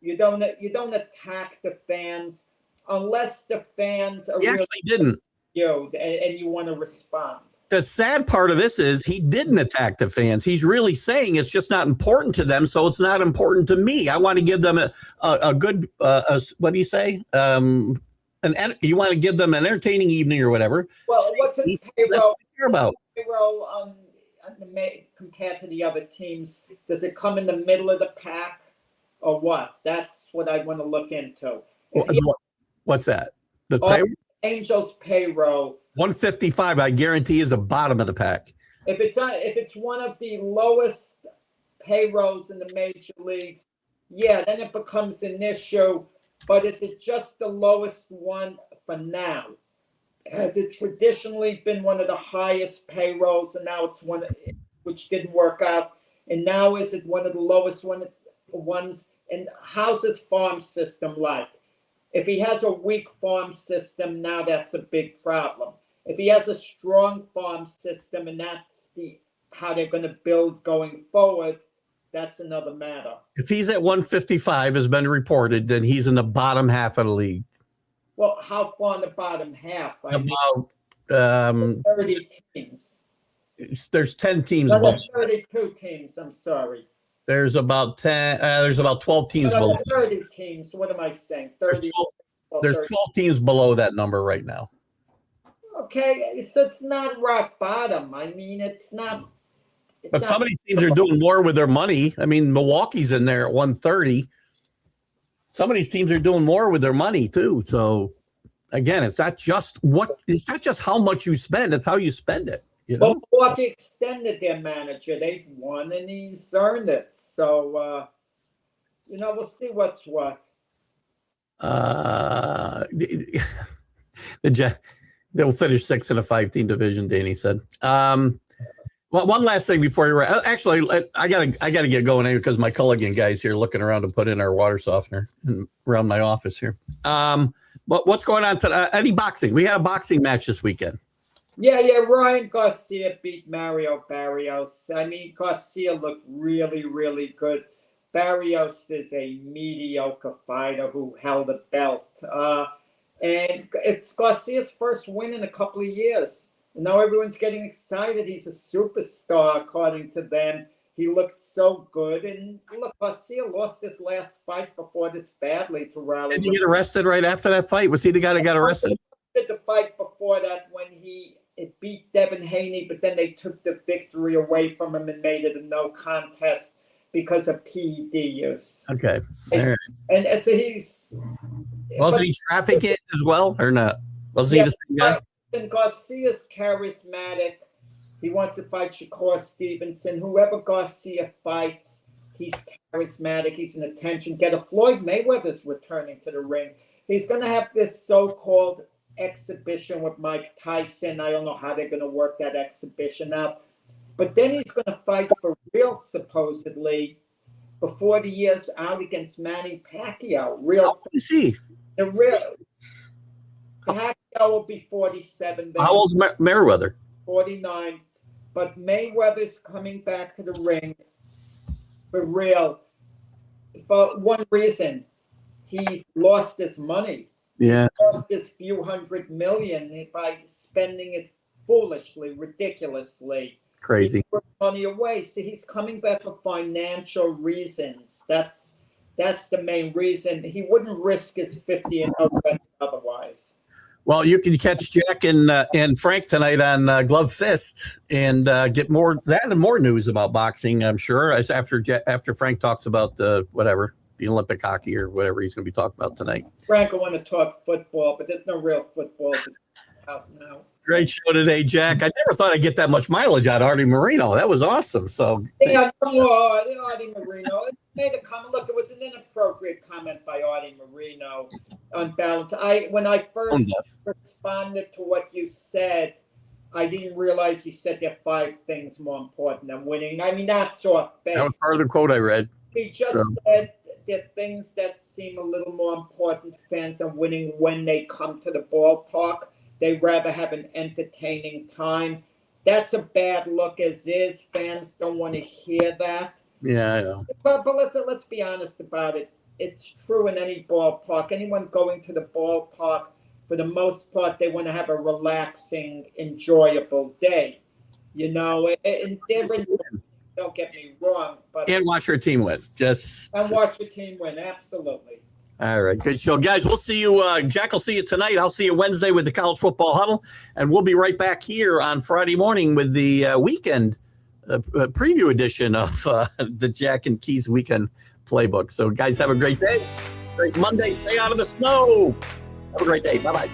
You don't attack the fans unless the fans are really didn't. And you want to respond. The sad part of this is he didn't attack the fans. He's really saying it's just not important to them, so it's not important to me. I want to give them a good, what do you say? You want to give them an entertaining evening or whatever. Well, what's the payroll? About payroll compared to the other teams? Does it come in the middle of the pack or what? That's what I want to look into. What's that? The payroll? Angels payroll. 155, I guarantee, is the bottom of the pack. If it's one of the lowest payrolls in the major leagues, yeah, then it becomes an issue. But is it just the lowest one for now? Has it traditionally been one of the highest payrolls, and now it's one which didn't work out? And now is it one of the lowest ones? And how's his farm system like? If he has a weak farm system, now that's a big problem. If he has a strong farm system and that's how they're going to build going forward, that's another matter. If he's at 155, has been reported, then he's in the bottom half of the league. Well, how far in the bottom half? About 30 teams. There's 10 teams. No, there's 32 teams. I'm sorry. There's about 10. There's about 12 teams below. 30 teams. What am I saying? 30. There's 12 teams below that number right now. Okay, so it's not rock bottom. I mean, it's not. But some of these teams are doing more with their money. I mean, Milwaukee's in there at 130. Some of these teams are doing more with their money too. So again, it's not just how much you spend; it's how you spend it. But Milwaukee extended their manager. They've won and he's earned it. So we'll see what's what. The Jets. They'll finish 6th in a 5-team division, Danny said. Well, one last thing before you actually, I gotta get going anyway because my Culligan guy's here looking around to put in our water softener around my office here. But what's going on today? Any boxing? We had a boxing match this weekend. Yeah. Ryan Garcia beat Mario Barrios. I mean, Garcia looked really, really good. Barrios is a mediocre fighter who held a belt. And it's Garcia's first win in a couple of years. And now everyone's getting excited. He's a superstar, according to them. He looked so good. And look, Garcia lost his last fight before this badly to Raleigh. Did he get arrested right after that fight? Was he the guy that got arrested? He did the fight before that when he it beat Devin Haney, but then they took the victory away from him and made it a no contest because of PED use. Okay. All right. And so he's Wasn't he trafficking as well or not? Wasn't he the same guy? And Garcia's charismatic. He wants to fight Shakur Stevenson. Whoever Garcia fights, he's charismatic. He's an attention getter. Floyd Mayweather's returning to the ring. He's going to have this so-called exhibition with Mike Tyson. I don't know how they're going to work that exhibition out. But then he's going to fight for real, supposedly, before the year's out against Manny Pacquiao. Real. How old is he? The real. Pacquiao will be 47. How old's Mayweather? 49. But Mayweather's coming back to the ring for real. For one reason, he's lost his money. Yeah. He lost his few $100 million by spending it foolishly, ridiculously. Crazy. He put money away. So he's coming back for financial reasons. That's the main reason. He wouldn't risk his 50 otherwise. Well, you can catch Jack and Frank tonight on Glove Fist and get more news about boxing. I'm sure as after Frank talks about the Olympic hockey or whatever he's going to be talking about tonight. Frank will want to talk football, but there's no real football out now. Great show today, Jack. I never thought I'd get that much mileage out of Artie Marino. That was awesome. So yeah, Artie Marino. It made a comment. Look, it was an inappropriate comment by Artie Marino on balance. When I first responded to what you said, I didn't realize you said there are 5 things more important than winning. I mean, that's off base. That was part of the quote I read. He just said there are things that seem a little more important to fans than winning when they come to the ballpark. They'd rather have an entertaining time. That's a bad look as is. Fans don't want to hear that. Yeah, I know. But let's be honest about it. It's true in any ballpark. Anyone going to the ballpark, for the most part, they want to have a relaxing, enjoyable day. You know, and don't get me wrong, but and watch your team win. And watch your team win, absolutely. All right, good show, guys. We'll see you. Jack will see you tonight. I'll see you Wednesday with the College Football Huddle, and we'll be right back here on Friday morning with the weekend preview edition of the Jack and Keith Weekend Playbook. So, guys, have a great day. Great Monday. Stay out of the snow. Have a great day. Bye-bye.